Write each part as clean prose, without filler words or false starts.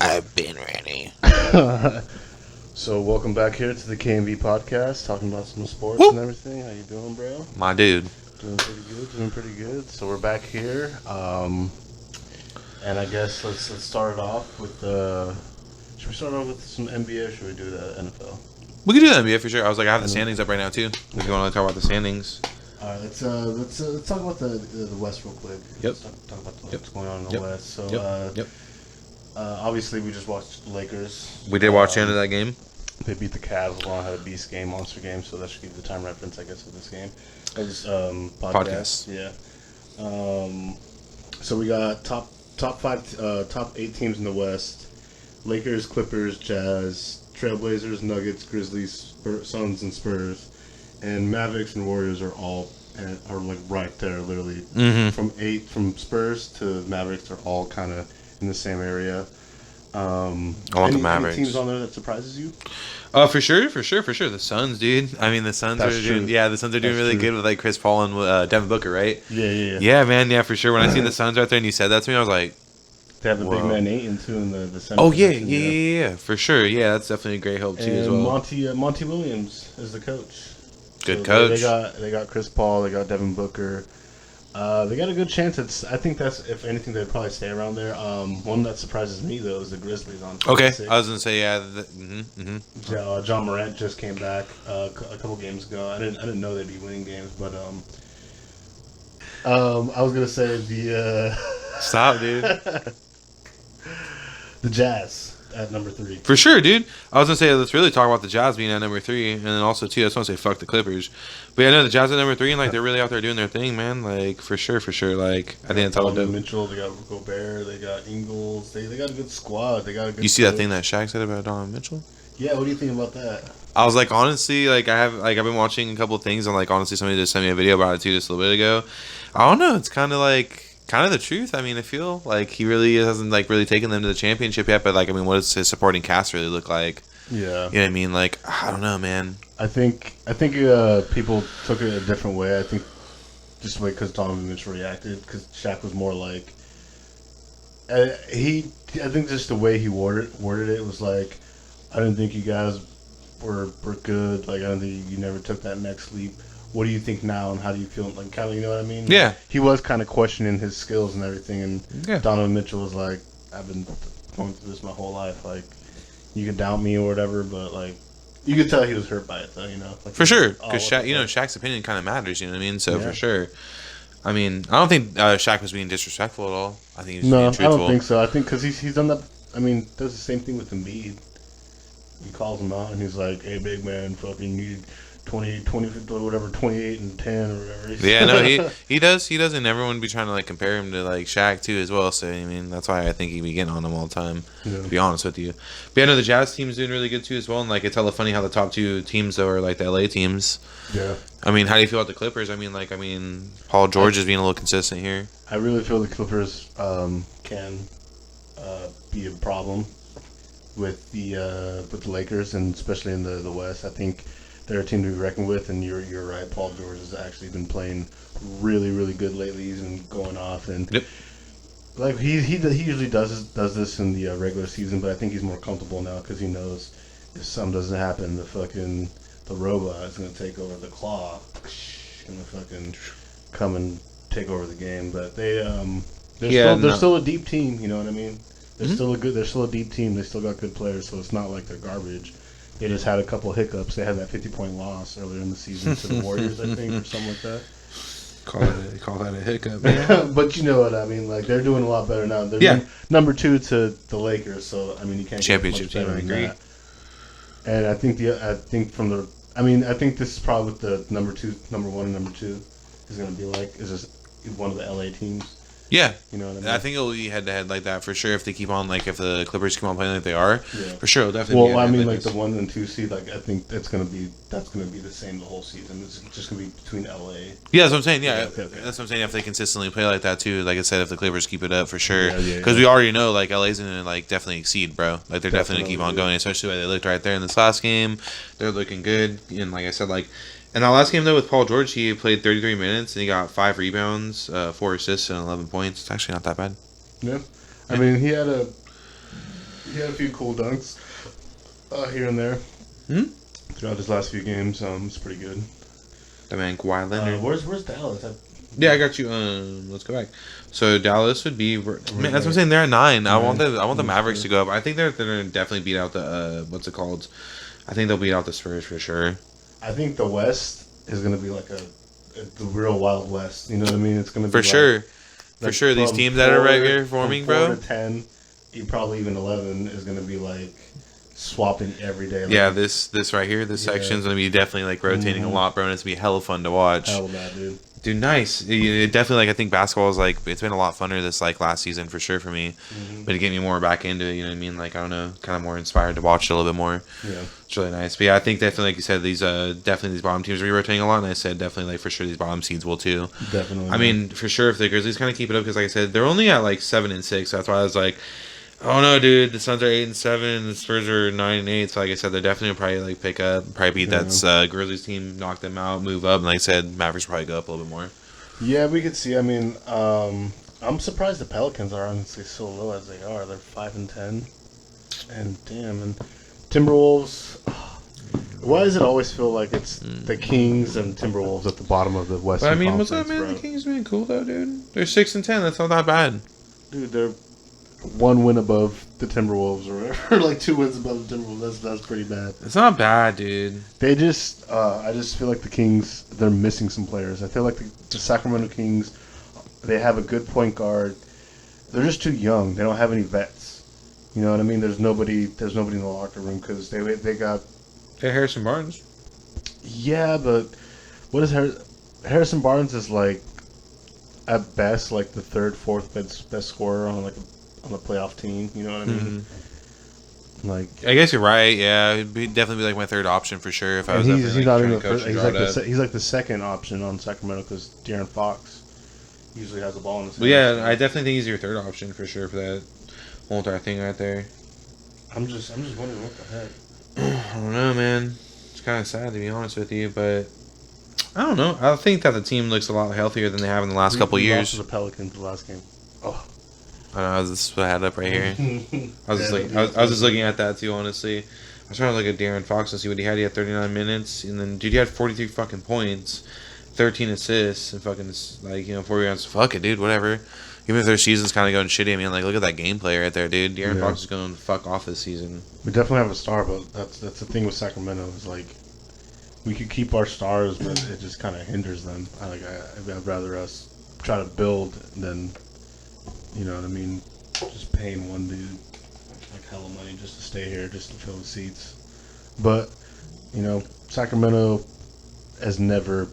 I've been ready. So welcome back here to the KnB podcast, talking about some sports Whoop. and everything. How you doing, bro? My dude. Doing pretty good. So we're back here, and I guess let's start it off with should we start off with some NBA or should we do the NFL? We could do the NBA for sure. I was like, I have the standings up right now too. If you want to talk about the standings. All right, let's talk about the West real quick. Yep. Let's talk about what's going on in the West. So Yep. obviously we just watched the Lakers. We did watch the end of that game. They beat the Cavs. LeBron had a beast game, monster game, so that should give you the time reference, I guess, of this game. Of this podcast. Yeah. So we got top 8 teams in the West: Lakers, Clippers, Jazz, Trailblazers, Nuggets, Grizzlies, Suns, and Spurs. And Mavericks and Warriors are like right there, literally. Mm-hmm. From Spurs to Mavericks, they're all kind of in the same area. I want the Mavericks. Any teams on there that surprises you? For sure. The Suns, dude. I mean, the Suns are doing really good with like Chris Paul and Devin Booker, right? Yeah. Yeah, man. Yeah, for sure. When I seen the Suns right there and you said that to me, I was like, they have the big man Ayton too in the center. oh position, yeah, for sure. Yeah, that's definitely a great hope too as well. Monty Williams is the coach. Good coach. They got Chris Paul. They got Devin Booker. They got a good chance. I think that's, if anything, they'd probably stay around there. One that surprises me though is the Grizzlies on. Okay, I was gonna say John Morant just came back a couple games ago. I didn't know they'd be winning games, but I was gonna say the Stop, dude. the Jazz at number 3. For sure, dude. I was gonna say let's really talk about the Jazz being at number 3, and then also too, I just want to say fuck the Clippers. But yeah, no, the Jazz at number 3, and like they're really out there doing their thing, man. Like for sure. Like I think that's all. Donovan Mitchell, they got Gobert, they got Ingles, they got a good squad. They got a good. You see that thing that Shaq said about Donovan Mitchell? Yeah, what do you think about that? I was like, honestly, like I've been watching a couple of things, and like honestly, somebody just sent me a video about it too, just a little bit ago. I don't know. It's kind of the truth. I mean, I feel like he really hasn't like really taken them to the championship yet. But like, I mean, what does his supporting cast really look like? Yeah, you know what I mean. Like, I don't know, man. I think people took it a different way. I think just the way because Donovan Mitchell reacted, because Shaq was more like I think just the way he worded it was like, I didn't think you guys were good. Like, I don't think you never took that next leap. What do you think now, and how do you feel? Like, kind of, you know what I mean? Yeah. He was kind of questioning his skills and everything, and yeah. Donovan Mitchell was like, I've been going through this my whole life. Like, you can doubt me or whatever, but like, you could tell he was hurt by it, though. You know, like, for sure, because Shaq's opinion kind of matters. You know what I mean? So for sure. I mean, I don't think Shaq was being disrespectful at all. I think he was being truthful. I don't think so. I think because he's done that. I mean, does the same thing with Embiid. He calls him out, and he's like, "Hey, big man, fucking you 20, whatever, 28 and 10 or whatever." Yeah, no, he does, and everyone be trying to like compare him to like Shaq too as well. So I mean, that's why I think he'd be getting on him all the time. Yeah. To be honest with you, but yeah, no, the Jazz team's doing really good too as well. And like, it's hella funny how the top 2 teams though are like the LA teams. Yeah. I mean, how do you feel about the Clippers? I mean, Paul George is being a little consistent here. I really feel the Clippers can be a problem with the Lakers, and especially in the West. I think they're a team to be reckoned with, and you're right. Paul George has actually been playing really, really good lately. He's been going off, and like he usually does this in the regular season, but I think he's more comfortable now because he knows if something doesn't happen, the robot is gonna take over the claw, gonna fucking come and take over the game. But they're still a deep team. You know what I mean? They're still a deep team. They still got good players, so it's not like they're garbage. They just had a couple of hiccups. They had that 50-point loss earlier in the season to the Warriors, I think, or something like that. Call that a hiccup, man. But you know what I mean. Like, they're doing a lot better now. They're number 2 to the Lakers, so I mean, you can't championship get much better team. I agree. That. And I think I think this is probably what the number 1 and number 2 is going to be like. Is just one of the LA teams. Yeah, you know what I mean. I think it'll be head to head like that for sure. If they keep on if the Clippers keep on playing like they are, for sure, it'll definitely. Well, I mean, like the 1 and 2 seed, like I think that's gonna be the same the whole season. It's just gonna be between LA. Yeah, that's what I'm saying. Yeah, okay. That's what I'm saying. If they consistently play like that too, like I said, if the Clippers keep it up for sure, because we already know LA's gonna definitely exceed, bro. Like they're definitely gonna keep on going, especially the way they looked right there in this last game. They're looking good, and like I said, in that last game, though, with Paul George, he played 33 minutes, and he got 5 rebounds, 4 assists, and 11 points. It's actually not that bad. Yeah. I mean, he had He had a few cool dunks here and there throughout his last few games. It's pretty good. The man Kawhi Leonard. Where's Dallas? Yeah, I got you. Let's go back. So Dallas would be. Man, that's what I'm saying. They're at 9. I want the Mavericks to go up. I think they're gonna definitely beat out the what's it called? I think they'll beat out the Spurs for sure. I think the West is gonna be like the real Wild West. You know what I mean? It's gonna be For sure. For sure, these teams that are right here forming, bro. 4 to 10, probably even 11 is gonna be like swapping every day. Like, yeah, this right here, this section's gonna be definitely like rotating a lot, bro, and it's gonna be hella fun to watch. Hell bad, dude. Dude, nice. It definitely, like, I think basketball is like, it's been a lot funner this like last season for sure for me. But to get me more back into it, you know what I mean? Like, I don't know, kind of more inspired to watch it a little bit more. Yeah, it's really nice. But yeah, I think definitely, like you said, these bottom teams are rotating a lot, and I said definitely, like, for sure these bottom seeds will too. Definitely. I mean, for sure, if the Grizzlies kind of keep it up, because like I said, they're only at like 7 and 6. So that's why I was like, oh no, dude, the Suns are 8 and 7, and the Spurs are 9 and 8. So like I said, they're definitely probably like pick up, probably beat that Grizzlies team, knock them out, move up, and like I said, Mavericks will probably go up a little bit more. Yeah, we could see. I mean, I'm surprised the Pelicans are honestly so low as they are. They're 5 and 10, and damn, and Timberwolves. Why does it always feel like it's the Kings and Timberwolves at the bottom of the Western But I mean, Conference, what's up, man? bro? The Kings been cool though, dude. They're 6 and 10. That's not that bad. Dude, they're 1 win above the Timberwolves, or whatever. Like 2 wins above the Timberwolves. That's pretty bad. It's not bad, dude. They just, I just feel like the Kings, they're missing some players. I feel like the Sacramento Kings, they have a good point guard. They're just too young. They don't have any vets. You know what I mean? There's nobody in the locker room because they got. Hey, Harrison Barnes. Yeah, but what is Harrison Barnes is like, at best, like the 3rd, 4th best scorer on a playoff team. You know what I mean? Like, I guess you're right. Yeah, he'd definitely be like my 3rd option for sure if I was. He's not even the first. He's like the 2nd option on Sacramento because De'Aaron Fox usually has the ball in his hands. Well, yeah, I definitely think he's your 3rd option for sure for that whole entire thing right there. I'm just wondering what the heck. I don't know, man. It's kind of sad to be honest with you, but I don't know. I think that the team looks a lot healthier than they have in the last couple years. Lost to the Pelicans the last game. Oh, I don't know. This is what I had up right here. I was just looking at that too. Honestly, I was trying to look at De'Aaron Fox and see what he had. He had 39 minutes, and then dude, he had 43 fucking points, 13 assists, and fucking 4 rounds. Fuck it, dude. Whatever. Even if their season's kind of going shitty, I mean, like, look at that gameplay right there, dude. De'Aaron Fox is going to fuck off this season. We definitely have a star, but that's the thing with Sacramento is like we could keep our stars, but it just kind of hinders them. I'd rather us try to build than, you know what I mean, just paying one dude like hella money just to stay here, just to fill the seats. But Sacramento has never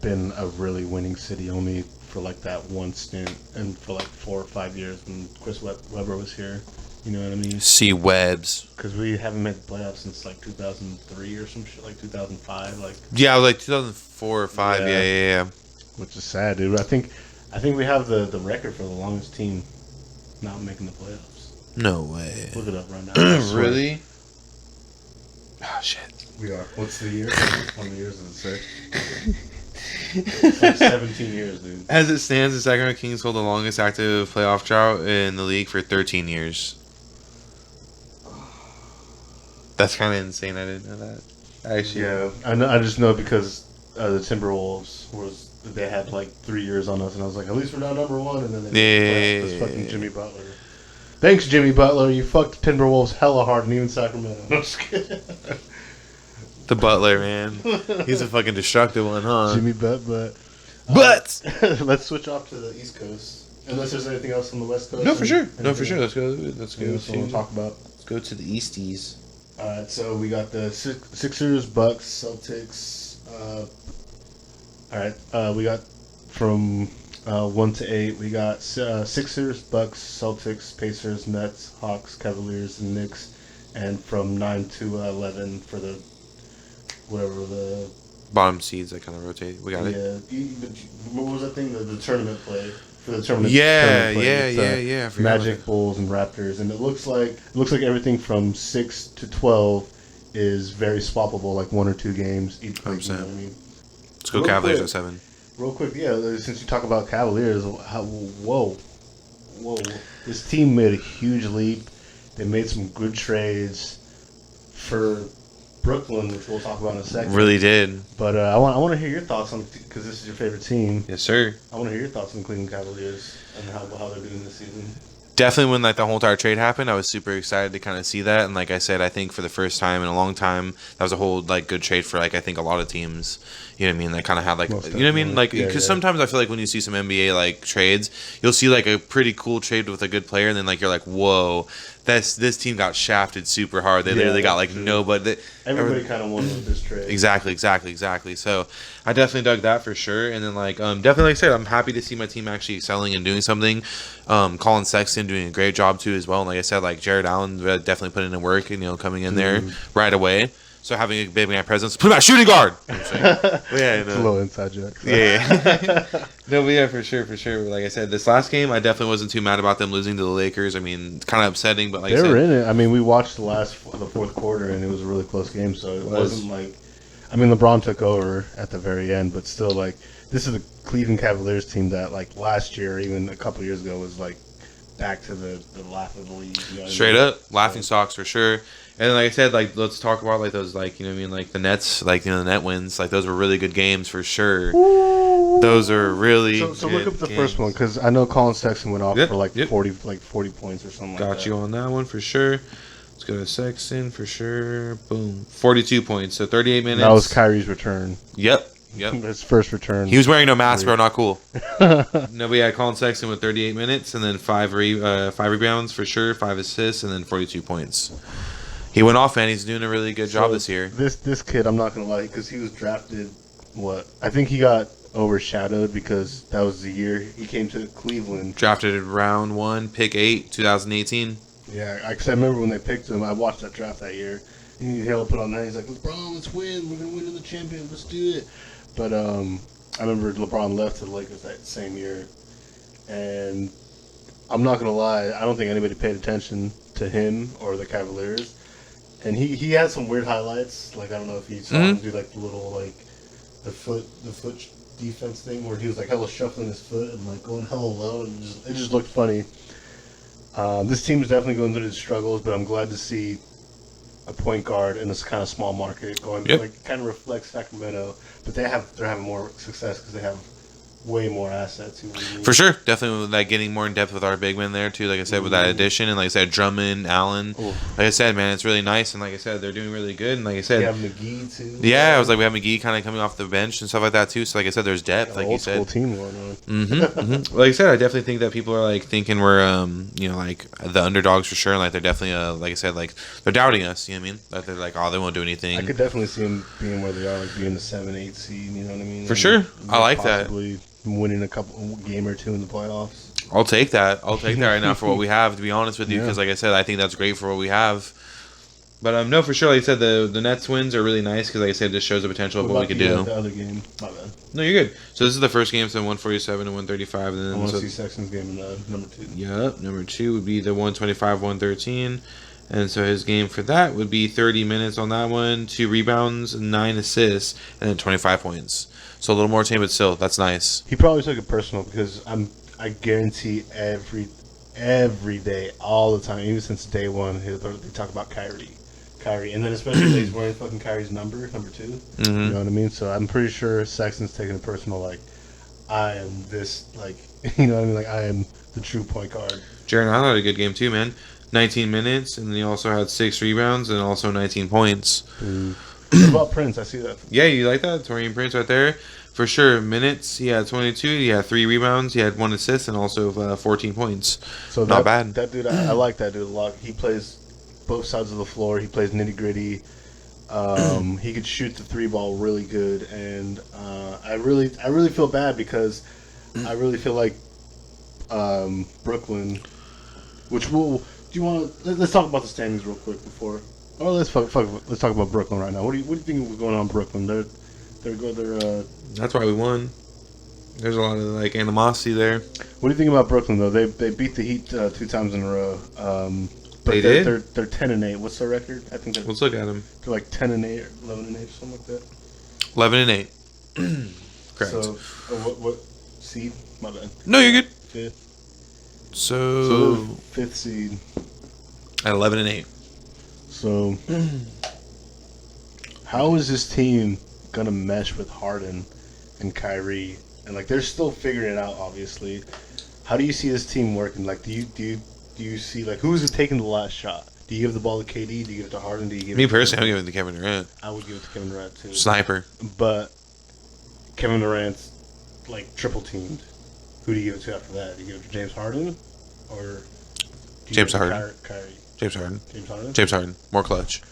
been a really winning city, only for like that one stint and for like 4 or 5 years when Chris Webber was here. You know what I mean? See Webbs. Because we haven't made the playoffs since like 2003 or some shit, like 2005. Like, yeah, like 2004 or 5. Yeah. Which is sad, dude. I think we have the record for the longest team not making the playoffs. No way. Look it up right now. Really? Oh, shit. We are. What's the year? How many years does it say? It's like 17 years, dude. As it stands, the Sacramento Kings hold the longest active playoff drought in the league for 13 years. That's kind of insane. I didn't know that. Actually, yeah, I just know because the Timberwolves they had like 3 years on us, and I was like, at least we're not number 1, and then they made the playoffs. Fucking Jimmy Butler. Thanks, Jimmy Butler. You fucked the Timberwolves hella hard, and even Sacramento. I'm just kidding. The Butler, man. He's a fucking destructive one, huh? Jimmy But let's switch off to the East Coast. Unless there's anything else on the West Coast. No, for sure. Let's go. We'll talk about. Let's go to the Easties. Alright, so we got the Sixers, Bucks, Celtics. We got from 1 to 8. We got Sixers, Bucks, Celtics, Pacers, Nets, Hawks, Cavaliers, and Knicks. And from 9 to 11 for the bottom seeds that kind of rotate. We got it. Yeah. What was that thing? The tournament play for the tournament. Yeah. Magic, Bulls, and Raptors, and it looks like everything from 6 to 12 is very swappable, like 1 or 2 games each. You know what I mean? Let's go Cavaliers at 7. Real quick, since you talk about Cavaliers, whoa, this team made a huge leap, They made some good trades for Brooklyn, which we'll talk about in a second. Really did. But I want to hear your thoughts on, because this is your favorite team. Yes, sir. I want to hear your thoughts on the Cleveland Cavaliers and how they're doing this season. Definitely when like the whole entire trade happened, I was super excited to kind of see that. And like I said, I think for the first time in a long time, that was a whole like good trade for like I think a lot of teams. You know what I mean? They kind of had like you know what I mean? Like because sometimes I feel like when you see some NBA like trades, you'll see like a pretty cool trade with a good player, and then like you're like, whoa, this team got shafted super hard. They literally got like nobody. Everybody kind of wanted this trade. Exactly. So I definitely dug that for sure. And then like definitely like I said, I'm happy to see my team actually excelling and doing something. Colin Sexton doing a great job too as well. And like I said, like Jared Allen definitely putting in work and coming in there right away. So having a big man presence, put him at shooting guard. You know it's a little inside joke. So. Yeah. No, but yeah, for sure. Like I said, this last game, I definitely wasn't too mad about them losing to the Lakers. I mean, it's kind of upsetting, but like they were in it. I mean, we watched the fourth quarter, and it was a really close game. So it wasn't like, I mean, LeBron took over at the very end, but still, like, this is a Cleveland Cavaliers team that, like, last year, or even a couple years ago, was like back to the laugh of the league. You know Straight up, laughing stocks for sure. And like I said, like let's talk about like those like like the Nets, like the net wins, like those were really good games for sure. Ooh. Those are really so look up the first one, because I know Colin Sexton went off for like 40 points or something. Got you on that one for sure. Let's go to Sexton for sure. Boom, 42 points, so 38 minutes. That was Kyrie's return. Yep. His first return. He was wearing no mask, bro. Not cool. No, but yeah, Colin Sexton with 38 minutes and then five rebounds for sure, 5 assists, and then 42 points. He went off, man. He's doing a really good job this year. This kid, I'm not going to lie, because he was drafted, I think he got overshadowed because that was the year he came to Cleveland. Drafted round 1, pick 8, 2018. Yeah, because I remember when they picked him, I watched that draft that year. And he held put on that. He's like, LeBron, let's win. We're going to win in the champion. Let's do it. But I remember LeBron left to the Lakers that same year. And I'm not going to lie, I don't think anybody paid attention to him or the Cavaliers. And he had some weird highlights. Like, I don't know if you saw him do, like, the little, like, the foot defense thing where he was, like, hella shuffling his foot and, like, going hella low. And it just looked funny. This team is definitely going through its struggles, but I'm glad to see a point guard in this kind of small market going, like, kind of reflects Sacramento. But they're having more success because they have way more assets. For sure. Definitely like getting more in depth with our big men there too, like I said, with that addition. And like I said, Drummond, Allen. Ooh. Like I said, man, it's really nice. And like I said, they're doing really good. And like I said, we have McGee too. Yeah, I was like, we have McGee kind of coming off the bench and stuff like that too. So like I said, there's depth, like you said. Old school team going on. Like I said, I definitely think that people are like thinking we're like the underdogs for sure. And like they're definitely like I said, like they're doubting us. You know what I mean? That they're like, oh, they won't do anything. I could definitely see them being where they are, like being the 7-8 seed. You know what I mean? For sure, I like that. Winning a game or two in the playoffs. I'll take that right now for what we have, to be honest with you, because like I said, I think that's great for what we have. But no, for sure, like I said, the Nets wins are really nice because, like I said, it just shows the potential of what we could do. The other game, my bad. No, you're good. So this is the first game, so 147 and 135. And then I want to see Sexton's game in number 2. Yep, number 2 would be the 125, 113. And so his game for that would be 30 minutes on that one, 2 rebounds, 9 assists, and then 25 points. So a little more tame, but still, that's nice. He probably took it personal because I guarantee every day, all the time, even since day one, they talk about Kyrie, and then especially when he's wearing fucking Kyrie's number 2. Mm-hmm. You know what I mean? So I'm pretty sure Sexton's taking it personal. Like, I am this, like, you know what I mean? Like, I am the true point guard. Jared Allen had a good game too, man. 19 minutes, and then he also had 6 rebounds and also 19 points. What about Prince? I see that. Yeah, you like that? Torian Prince right there. For sure. Minutes, he had 22. He had 3 rebounds. He had 1 assist and also 14 points. So not bad. That dude, I like that dude a lot. He plays both sides of the floor. He plays nitty-gritty. He could shoot the 3-ball really good. And I really feel bad because I really feel like Brooklyn, which will... Do you want to... Let's talk about the standings real quick before... Or let's talk about Brooklyn right now. What do you think was going on in Brooklyn? They're That's why we won. There's a lot of like animosity there. What do you think about Brooklyn though? They beat the Heat 2 times in a row. But they did. They're 10-8. What's their record? I think. Let's look at them. They're like 10-8 or 11-8, something like that. 11-8. Correct. So what seed? My bad. No, you're good. 5th. So 5th seed. At 11-8. So, how is this team gonna mesh with Harden and Kyrie? And like, they're still figuring it out, obviously. How do you see this team working? Like, do you see like who's taking the last shot? Do you give the ball to KD? Do you give it to Harden? Do you give Me it to personally, I'm giving it to Kevin Durant. I would give it to Kevin Durant too. Sniper. But Kevin Durant's like triple teamed. Who do you give it to after that? Do you give it to James Harden or do you James give it to Harden. Kyrie? James Harden. James Harden. James Harden. More clutch.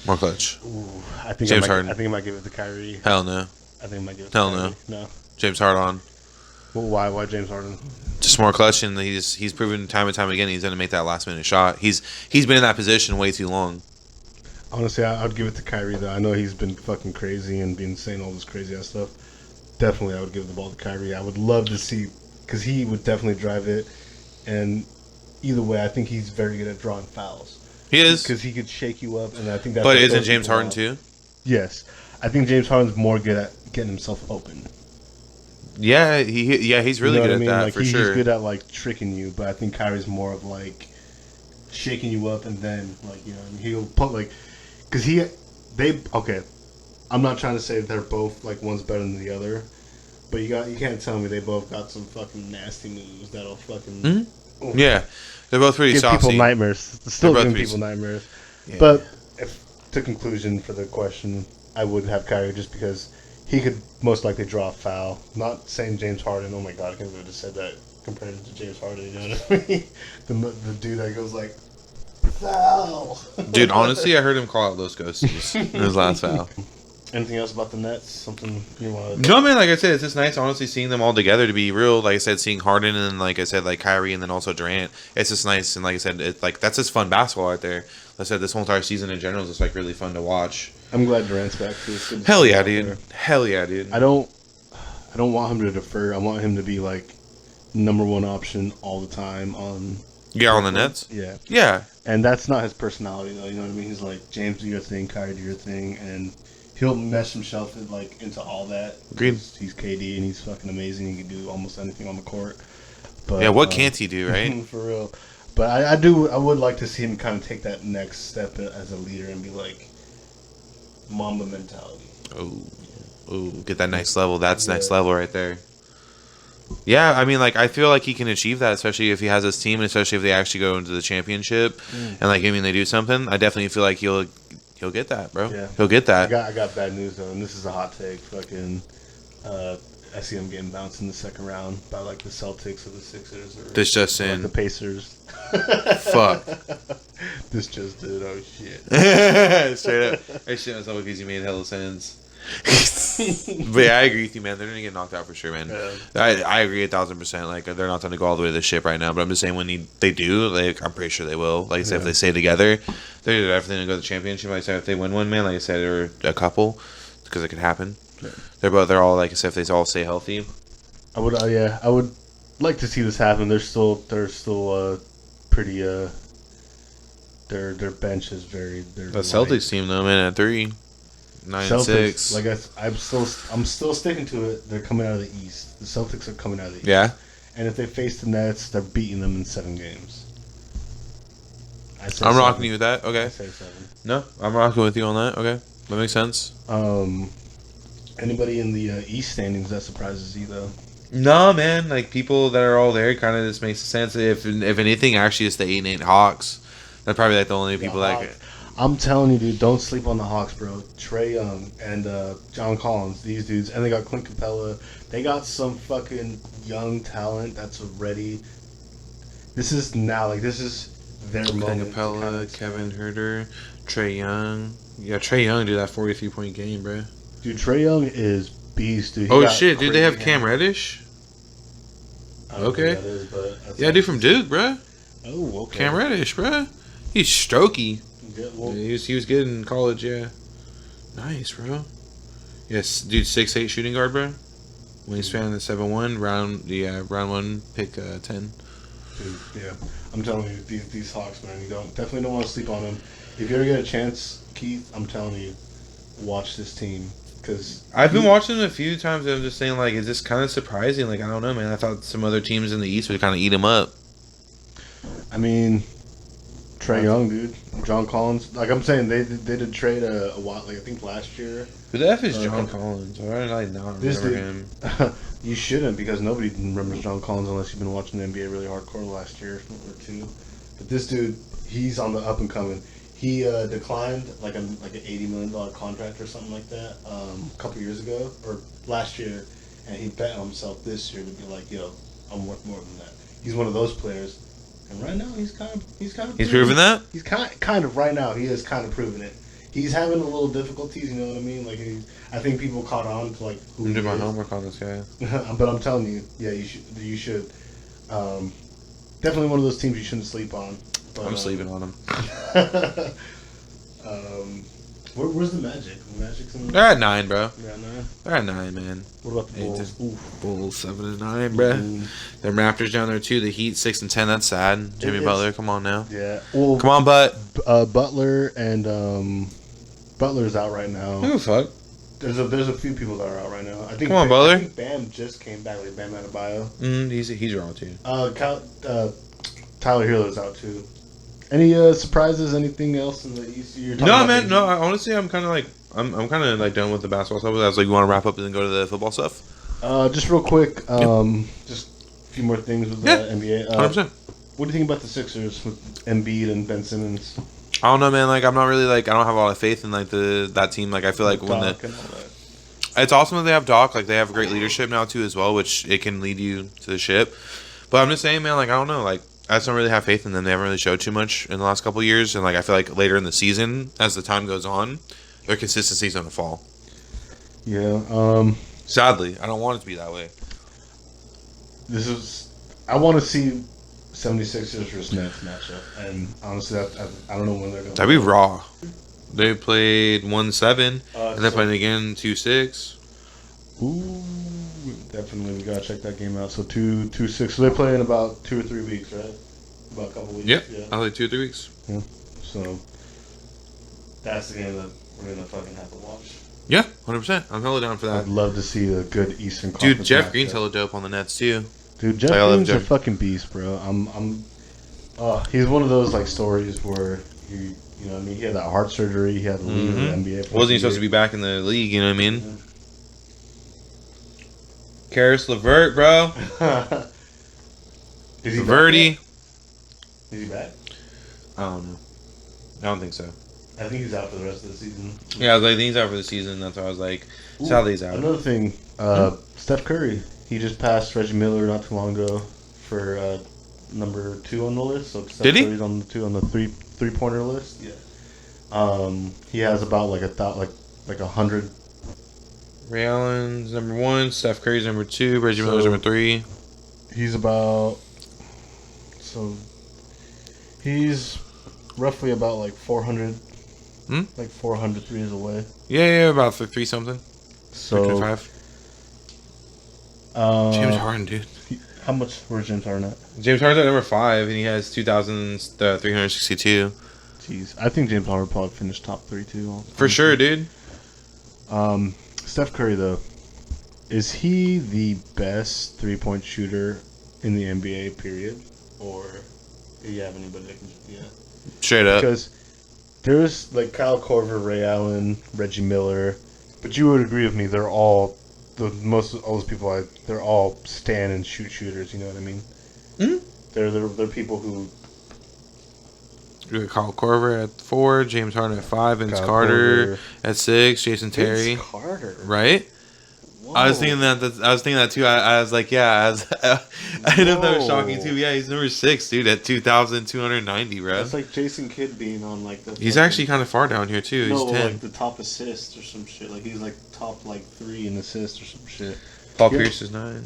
More clutch. Ooh, I think James I Harden. think I might give it to Kyrie. Hell no. I think I might give it to Hell Kyrie. no. No. James Harden. Well, why? Why James Harden? Just more clutch, and he's proven time and time again he's going to make that last minute shot. He's been in that position way too long. Honestly, I'd give it to Kyrie though. I know he's been fucking crazy and been saying all this crazy ass stuff. Definitely, I would give the ball to Kyrie. I would love to see, because he would definitely drive it. And either way, I think he's very good at drawing fouls. He is, because he could shake you up, and I think that's. But isn't James Harden too? Yes, I think James Harden's more good at getting himself open. Yeah, he's really good at that like, for he's sure. He's good at like tricking you, but I think Kyrie's more of like shaking you up, and then like he'll put like because okay. I'm not trying to say they're both like one's better than the other, but you can't tell me they both got some fucking nasty moves that'll fucking Yeah, they're both pretty give saucy. people nightmares. Still giving people nightmares. Yeah. But to conclusion for the question, I would have Kyrie just because he could most likely draw a foul. Not saying James Harden. Oh my god, I can't believe I just said that. Compared to James Harden, you know what I mean? The dude that goes like foul. Dude, honestly, I heard him call out Los Ghosties in his last foul. Anything else about the Nets? Something you want to... No, man, like I said, it's just nice, honestly, seeing them all together, to be real. Like I said, seeing Harden and, like I said, like Kyrie and then also Durant. It's just nice. And like I said, that's just fun basketball out there. Like I said, this whole entire season in general is just like really fun to watch. I'm glad Durant's back too. It's good to Hell see yeah, him out dude. there. Hell yeah, dude. I don't want him to defer. I want him to be like number one option all the time on... Yeah, on the Nets? Yeah. Yeah. And that's not his personality, though. You know what I mean? He's like, James, do your thing. Kyrie, do your thing. And he'll mesh himself into all that. Agreed. He's KD, and he's fucking amazing. He can do almost anything on the court. But, Yeah, what can't he do, right? For real. But I would like to see him kind of take that next step as a leader and be like, Mamba mentality. Oh, get that next level. That's next level right there. Yeah, I mean, like, I feel like he can achieve that, especially if he has his team, and especially if they actually go into the championship, and like, I mean, they do something. I definitely feel like he'll get that, bro. Yeah. He'll get that. I got bad news though, and this is a hot take. Fucking, I see him getting bounced in the second round by like the Celtics or the Sixers or This just like in. the Pacers. Fuck. This just did. Oh shit. Straight up. I shit myself because you made hella sense. But yeah, I agree with you, man. They're gonna get knocked out for sure, man. Yeah. I agree 1,000%. Like, they're not gonna go all the way to the ship right now, but I'm just saying when they do, like, I'm pretty sure they will. Like I said, if they stay together, they're definitely gonna go to the championship. Like I said, if they win one, man, like I said, or a couple, because it could happen. Yeah. They're all, like I said, if they all stay healthy. I would like to see this happen. They're still pretty their bench is very. The Celtics team though, man, at 3, 9-6. Like I'm still sticking to it. They're coming out of the East. The Celtics are coming out of the East. Yeah. And if they face the Nets, they're beating them in 7 games. I'm rocking you with that. Okay. I say 7. No, I'm rocking with you on that. Okay, that makes sense. Anybody in the East standings that surprises you though? No, man. Like, people that are all there kind of just makes sense. If anything, actually, it's the 8-8 Hawks. They're probably like the only people that. I'm telling you, dude, don't sleep on the Hawks, bro. Trae Young and John Collins, these dudes, and they got Clint Capella. They got some fucking young talent that's ready. This is their Clint moment. Capella, Kevin Herter, Trae Young. Yeah, Trae Young did that 43-point game, bro. Dude, Trae Young is beast, dude. Oh shit, dude, they have Cam Reddish. Okay. Yeah, dude from Duke, bro. Oh, okay. Cam Reddish, bro. He's strokey. Yeah, well, Yeah, he was good in college, yeah. Nice, bro. Yes, dude, 6'8" shooting guard, bro. Wingspan is 7'1", round 1, pick 10. Dude, yeah. I'm telling you, these Hawks, man, definitely don't want to sleep on them. If you ever get a chance, Keith, I'm telling you, watch this team. Cause I've been watching them a few times, and I'm just saying, like, it's just kind of surprising. Like, I don't know, man. I thought some other teams in the East would kind of eat them up. I mean, Trae Young, dude. John Collins. Like I'm saying, they did trade a while. Like I think last year. Who the F is John Collins? Why did I not remember him? You shouldn't, because nobody remembers John Collins unless you've been watching the NBA really hardcore last year or two. But this dude, he's on the up and coming. He declined like an $80 million contract or something like that a couple years ago or last year, and he bet on himself this year to be like, yo, I'm worth more than that. He's one of those players, and right now he's proving that. He's kind of right now he is kind of proving it. He's having a little difficulties, you know what I mean? Like I think people caught on to like who I'm he doing my is. homework on this guy. But I'm telling you, yeah, you should. Definitely one of those teams you shouldn't sleep on. But, I'm sleeping on him. Where's the Magic? The Magic's in They're at 9, bro. They're at 9. They're at 9, man. What about the Bulls? Bulls 7-9, bro. Them Raptors down there too. The Heat 6-10. That's sad. Jimmy Butler, come on now. Yeah. Well, come on, Butler and Butler's out right now. Who the fuck? There's a few people that are out right now. I think. Come on, Butler. I think Bam just came back. Like Bam Adebayo. He's wrong too. Tyler Hero's out too. Any surprises? Anything else in the East? No, man. No, honestly, I'm kind of like I'm kind of like done with the basketball stuff. I was like, you want to wrap up and then go to the football stuff? Just real quick. Just a few more things with the NBA. 100%. What do you think about the Sixers with Embiid and Ben Simmons? I don't know, man. Like, I'm not really like I don't have a lot of faith in like that team. Like, I feel like it's awesome that they have Doc. Like, they have great leadership now too as well, which it can lead you to the ship. But I'm just saying, man. Like, I don't know. Like, I just don't really have faith in them. They haven't really showed too much in the last couple of years, and like I feel like later in the season, as the time goes on, their consistency's gonna fall. Yeah. Sadly, I don't want it to be that way. I want to see 76ers versus Nets matchup, and honestly, I don't know when they're gonna. That'd be raw. They played 1-7, and they're playing again 2-6. Ooh, definitely we gotta check that game out. So 2-6. So they play in about 2 or 3 weeks, right? About a couple weeks. Yep. Yeah. I like 2 or 3 weeks. Yeah. So that's the game that we're gonna fucking have to watch. Yeah, 100%. I'm hella down for that. I'd love to see a good Eastern Conference. Dude, Jeff Green's hella dope on the Nets too. Dude, Jeff Green's a fucking beast, bro. He's one of those like stories where you know what I mean, he had that heart surgery, he had to leave the NBA. Wasn't he supposed to be back in the league? You know what I mean? Yeah. Karis LeVert, bro. Is he Verdi. Is he back? I don't know. I don't think so. I think he's out for the rest of the season. Yeah, I was like, I think he's out for the season. That's why I was like, sadly he's out. Another thing, Steph Curry. He just passed Reggie Miller not too long ago for number 2 on the list. So Steph Did he? Curry's on the 2 on the three-pointer list. Yeah. He has about like 100. Ray Allen's number 1, Steph Curry's number 2, Reggie Miller's number 3. He's about he's roughly about like 400, like 400 threes away. Yeah, about 3 something. So 5. James Harden, dude. How much? Where's James Harden at? James Harden's at number 5, and he has 2,362. Jeez, I think James Harden probably finished top 3 too. For sure, dude. Steph Curry though, is he the best 3-point shooter in the NBA? Period, or do you have anybody that can? Yeah, straight up. Because there's like Kyle Korver, Ray Allen, Reggie Miller, but you would agree with me. They're all most of those people. They're all stand and shoot shooters. You know what I mean? Mm-hmm. They're people who. Kyle Korver at 4, James Harden at 5, Vince Carter at 6, Jason Terry. Vince Carter, right? Whoa. I was thinking that too. I was like, yeah. I didn't know if that was shocking too. Yeah, he's number 6, dude, at 2,290, bro. That's like Jason Kidd being on like the. He's actually kind of far down here too. No, he's 10. Like the top assists or some shit. Like he's like top like 3 in assists or some shit. Paul Pierce is 9.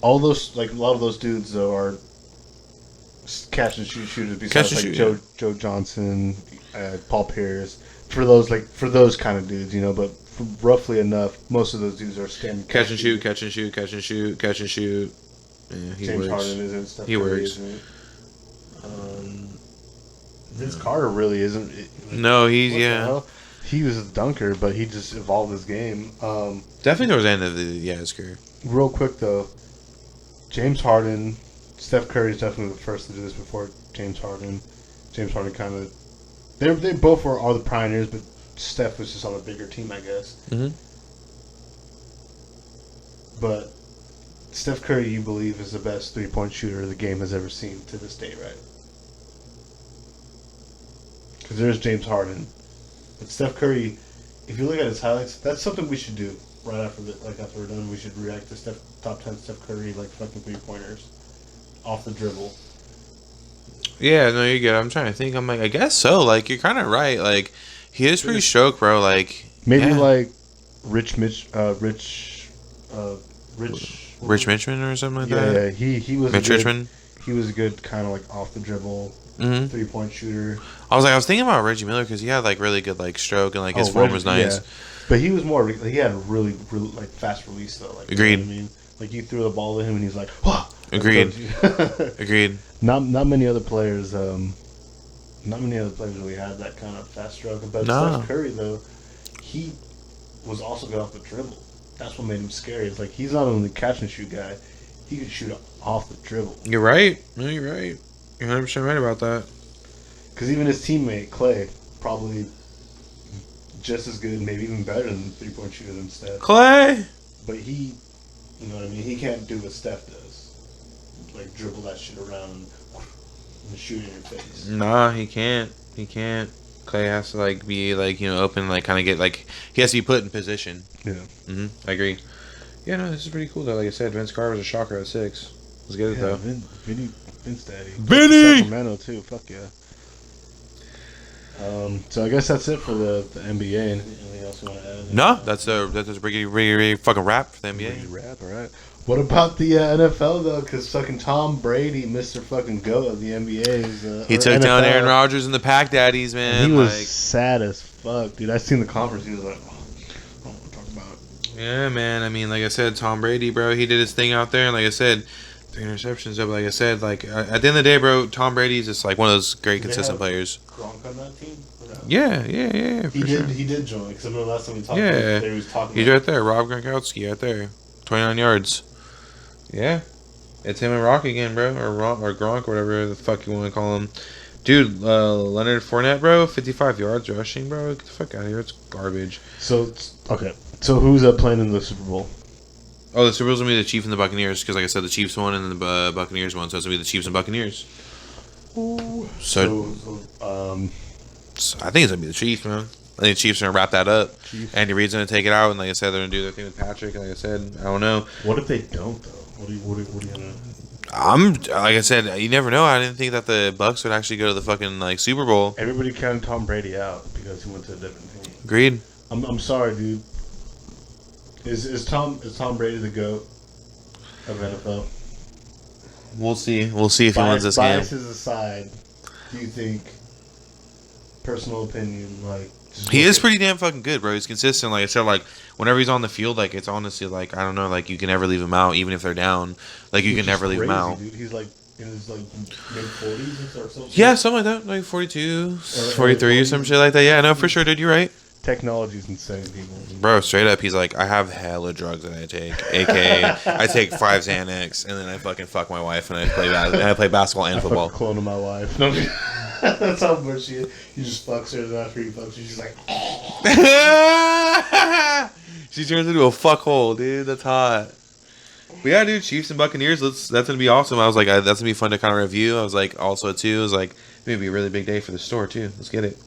All those a lot of those dudes though are catch and shoot shooters. Besides Joe Johnson, Paul Pierce. For those kind of dudes, you know, but roughly enough, most of those dudes are standing. Catch and shoot. Yeah, he James works. Harden isn't. Steph he Curry works. Isn't. Vince Carter really isn't. No, he's He was a dunker, but he just evolved his game. Definitely towards the end of his career. Real quick though, James Harden, Steph Curry is definitely the first to do this before James Harden. James Harden kind of they both are the pioneers, but Steph was just on a bigger team, I guess. Mm-hmm. But Steph Curry, you believe, is the best 3-point shooter the game has ever seen to this day, right? Because there's James Harden, but Steph Curry, if you look at his highlights, that's something we should do right after after we're done. We should react to top 10 Steph Curry fucking 3-pointers off the dribble. Yeah, no, you're good. I'm trying to think. I'm like, I guess so. Like, you're kind of right. Like, he is pretty stoked, bro. Like, maybe Rich Richmond or something like that. Yeah, he was Mitch Richmond. He was a good kind of off the dribble 3-point shooter. I was thinking about Reggie Miller because he had really good stroke and his form was nice. Yeah. But he was more. He had a really fast release though. Agreed. You know what I mean, you threw the ball to him and he's like, "Whoa!" Agreed. Agreed. Not many other players. Not many other players really had that kind of fast stroke. But Steph Curry though, he was also good off the dribble. That's what made him scary. It's he's not only a catch and shoot guy, he could shoot off the dribble. You're right. No, you're right. You're 100% right about that. Because even his teammate Clay probably just as good, maybe even better than 3-point shooter than Steph. Clay. But he, you know what I mean. He can't do what Steph does, dribble that shit around and shoot in your face. Nah, he can't. He can't. Clay has to be open, kind of get he has to be put in position. Yeah. I agree. Yeah, no, this is pretty cool though. Like I said, Vince Carter was a shocker at 6. Let's get it though. Vince Daddy. Vinny. Sacramento too. Fuck yeah. So I guess that's it for the NBA. Anything else you want to add? No, that's a pretty fucking wrap for the NBA. Wrap, all right. What about the NFL though? Because fucking Tom Brady, Mr. fucking GOAT of the NBA, he took NFL. down Aaron Rodgers and the Pack Daddies, man. And he was sad as fuck, dude. I seen the conference. He was like, "Oh, I don't want to talk about it." Yeah, man. I mean, like I said, Tom Brady, bro, he did his thing out there, and like I said, 3 interceptions. But like I said, at the end of the day, bro, Tom Brady's just one of those great, consistent players. Gronk on that team? Yeah. He did join. Because I remember last time we talked. Yeah, he was talking. He's right there, Rob Gronkowski, right there, 29 yards. Yeah, it's him and Rock again, bro, or Gronk, whatever the fuck you want to call him. Dude, Leonard Fournette, bro, 55 yards rushing, bro. Get the fuck out of here. It's garbage. So, okay. So, who's playing in the Super Bowl? Oh, the Super Bowl's going to be the Chiefs and the Buccaneers, because like I said, the Chiefs won and the Buccaneers won, so it's going to be the Chiefs and Buccaneers. Ooh. So I think it's going to be the Chiefs, man. I think the Chiefs are going to wrap that up. Andy Reid's going to take it out, and like I said, they're going to do their thing with Patrick, and like I said, I don't know. What if they don't, though? What are you going to... like I said, you never know. I didn't think that the Bucs would actually go to the fucking Super Bowl. Everybody counted Tom Brady out because he went to a different team. Agreed. I'm sorry, dude. Is Tom Brady the GOAT of NFL? We'll see. We'll see if he wins this game. Biases aside, do you think, personal opinion, he is pretty damn fucking good, bro. He's consistent. Like I said, whenever he's on the field, it's honestly I don't know, you can never leave him out, even if they're down. You can never leave him out. Dude. He's in his mid-40s or something. Yeah, something like that, 42, 43 or some shit like that. Yeah, no, for sure, dude. You're right. Technology's insane, people. Bro, straight up, he's like, I have hella drugs that I take, aka I take 5 Xanax, and then I fuck my wife, and I play basketball and football. I clone my wife. No, that's how much he just fucks her, and after he fucks her, she's like, she turns into a fuckhole, dude. That's hot. But yeah, dude, Chiefs and Buccaneers. That's gonna be awesome. I was like, that's gonna be fun to kind of review. I was like, also too, it was maybe a really big day for the store too. Let's get it.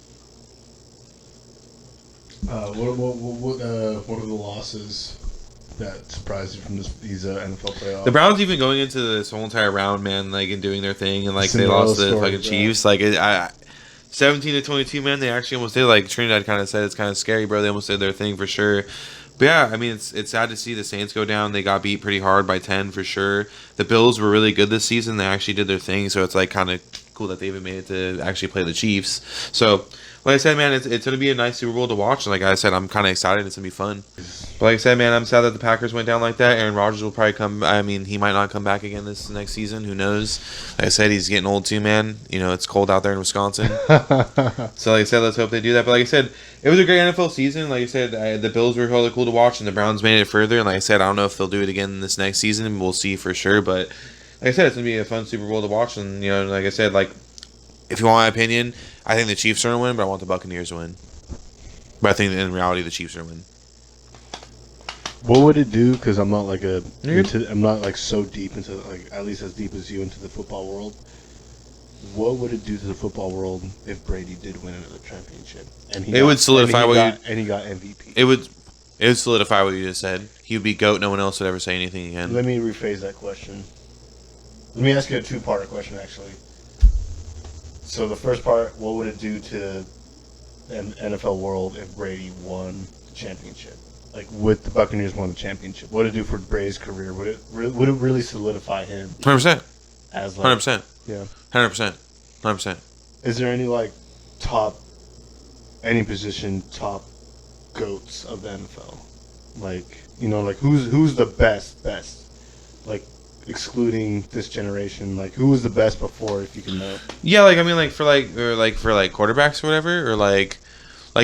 What are the losses that surprised you from these NFL playoffs? The Browns even going into this whole entire round, man, and doing their thing, and they lost to the fucking Chiefs. 17-22, man. They actually almost did. Trinidad kind of said, it's kind of scary, bro. They almost did their thing for sure. But yeah, I mean, it's sad to see the Saints go down. They got beat pretty hard by 10 for sure. The Bills were really good this season. They actually did their thing, so it's kind of cool that they even made it to actually play the Chiefs. So, like I said, man, it's going to be a nice Super Bowl to watch. And like I said, I'm kind of excited. It's going to be fun. But like I said, man, I'm sad that the Packers went down like that. Aaron Rodgers will probably come. I mean, he might not come back again this next season. Who knows? Like I said, he's getting old too, man. You know, it's cold out there in Wisconsin. So like I said, let's hope they do that. But like I said, it was a great NFL season. Like I said, the Bills were really cool to watch, and the Browns made it further. And like I said, I don't know if they'll do it again this next season. We'll see for sure. But like I said, it's going to be a fun Super Bowl to watch. And, like I said, if you want my opinion, I think the Chiefs are going to win, but I want the Buccaneers to win. But I think in reality, the Chiefs are going to win. What would it do? Because I'm not like I'm not like so deep into like at least as deep as you into the football world. What would it do to the football world if Brady did win another championship? And it would solidify and he got MVP. It would solidify what you just said. He would be GOAT. No one else would ever say anything again. Let me rephrase that question. Let me ask you a two-part question, actually. So the first part, what would it do to the NFL world if Brady won the championship? Like, with the Buccaneers won the championship, what would it do for Brady's career? Would it really solidify him? 100%. As like 100%. Yeah. 100%. 100%. Is there any like any position top GOATs of the NFL? Like, you know, like who's the best? Like, excluding this generation, like who was the best before, if you can know? Yeah, like I mean, like for quarterbacks or whatever, or like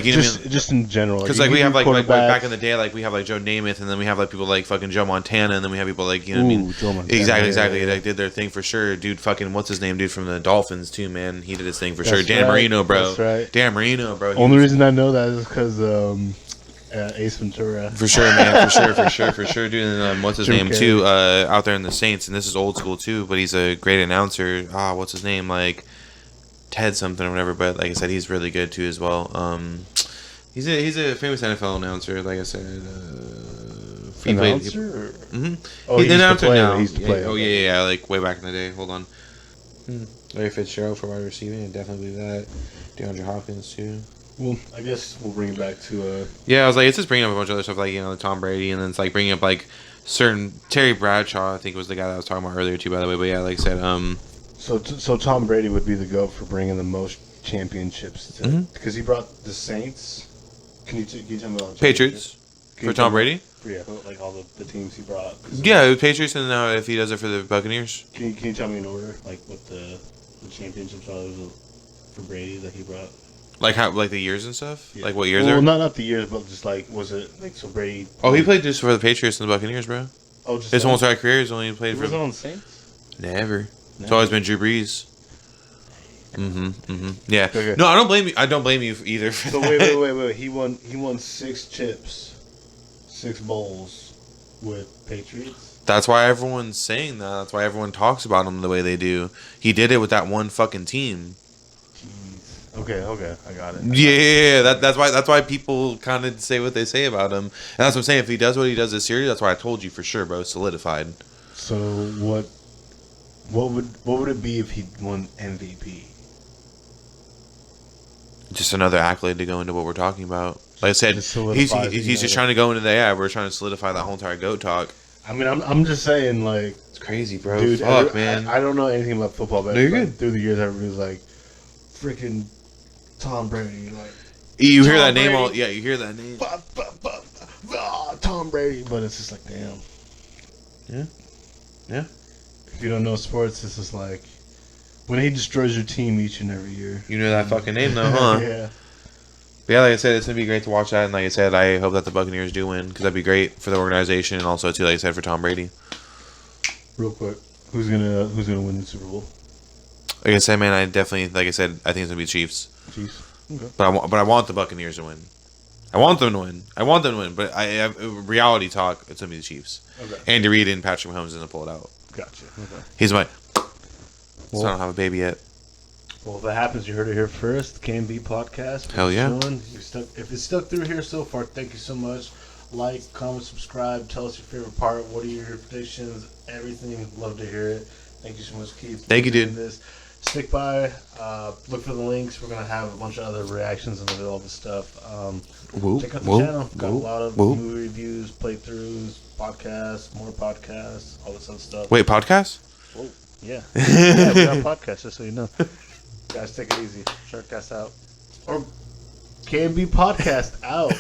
you know, just in general. Because like we have like back in the day, like we have like Joe Namath, and then we have like people like fucking Joe Montana, and then we have people like, you know what I mean? Joe Montana, exactly. Yeah. Like did their thing for sure, dude. Fucking what's his name, dude, from the Dolphins too, man. He did his thing for sure. Dan Marino, bro. That's right. Dan Marino, bro. Only reason I know that is because Ace Ventura. For sure, man. For sure, dude. And what's his Jim name Carrey. too? Out there in the Saints, and this is old school too, but he's a great announcer. What's his name? Like Ted something or whatever. But like I said, he's really good too as well. He's a famous NFL announcer. Like I said, Announcer? Oh, he's an announcer now. He used to play. Oh yeah. Like way back in the day. Hold on. Larry Fitzgerald for wide receiving. I'd definitely believe that. DeAndre Hopkins too. Well, I guess we'll bring it back to. Yeah, I was like, it's just bringing up a bunch of other stuff, like, you know, Tom Brady, and then it's like bringing up like certain Terry Bradshaw. I think was the guy that I was talking about earlier too, by the way. But yeah, like I said, So Tom Brady would be the GOAT for bringing the most championships because he brought the Saints. Can you tell me about the Patriots for Tom Brady? Yeah, like all the teams he brought. Yeah, it was Patriots, and now if he does it for the Buccaneers. Can you tell me in order, like what the championships are for Brady that he brought? Like how, like the years and stuff. Yeah. Like what years? Well, not the years, but just like was it like so Brady? Oh, he played just for the Patriots and the Buccaneers, bro. Oh, just his whole entire career he's only played for. Was it on the Saints? Never. It's always been Drew Brees. Yeah. Okay. No, I don't blame you. I don't blame you either. For So that. wait. He won 6 chips, 6 bowls with Patriots. That's why everyone's saying that. That's why everyone talks about him the way they do. He did it with that one fucking team. Jeez. Okay, I got it. Yeah, that's why people kind of say what they say about him. And that's what I'm saying. If he does what he does this series, that's why I told you for sure, bro. Solidified. So what would it be if he won MVP? Just another accolade to go into what we're talking about. Like I said, he's just trying to go into the we're trying to solidify that whole entire GOAT talk. I mean, I'm just saying, like, It's crazy, bro. dude, Fuck, man. I don't know anything about football, but No, you're like, good. through the years, everybody's like, freaking Tom Brady, like. You hear that Tom name Brady. you hear that name. Tom Brady, but it's just like, damn. Yeah. If you don't know sports, it's just like when he destroys your team each and every year. You know that fucking name though, huh? Yeah. But yeah, like I said, it's gonna be great to watch that, and like I said, I hope that the Buccaneers do win because that'd be great for the organization and also too, like I said, for Tom Brady. Real quick, who's gonna win the Super Bowl? Like I said, man, I definitely, like I said, I think it's gonna be Chiefs. Chiefs. Okay. But I want the Buccaneers to win. I want them to win. But reality talk, it's gonna be the Chiefs. Okay. Andy Reid and Patrick Mahomes is gonna pull it out. Gotcha. Okay. He's my. Well, So I don't have a baby yet. Well, if that happens, you heard it here first. KnB podcast. Hell yeah. If it's stuck through here so far, thank you so much. Like, comment, subscribe. Tell us your favorite part. What are your predictions? Everything. Love to hear it. Thank you so much, Keith. Thank you, dude. Stick by. Look for the links. We're going to have a bunch of other reactions and all this stuff. Check out the channel. Got a lot of movie reviews, playthroughs, podcasts, more podcasts, all this other stuff. Wait, podcast? Whoa. Yeah. Yeah, we got a podcast, just so you know. Guys, take it easy. Sharkcast out. Or KnB podcast out.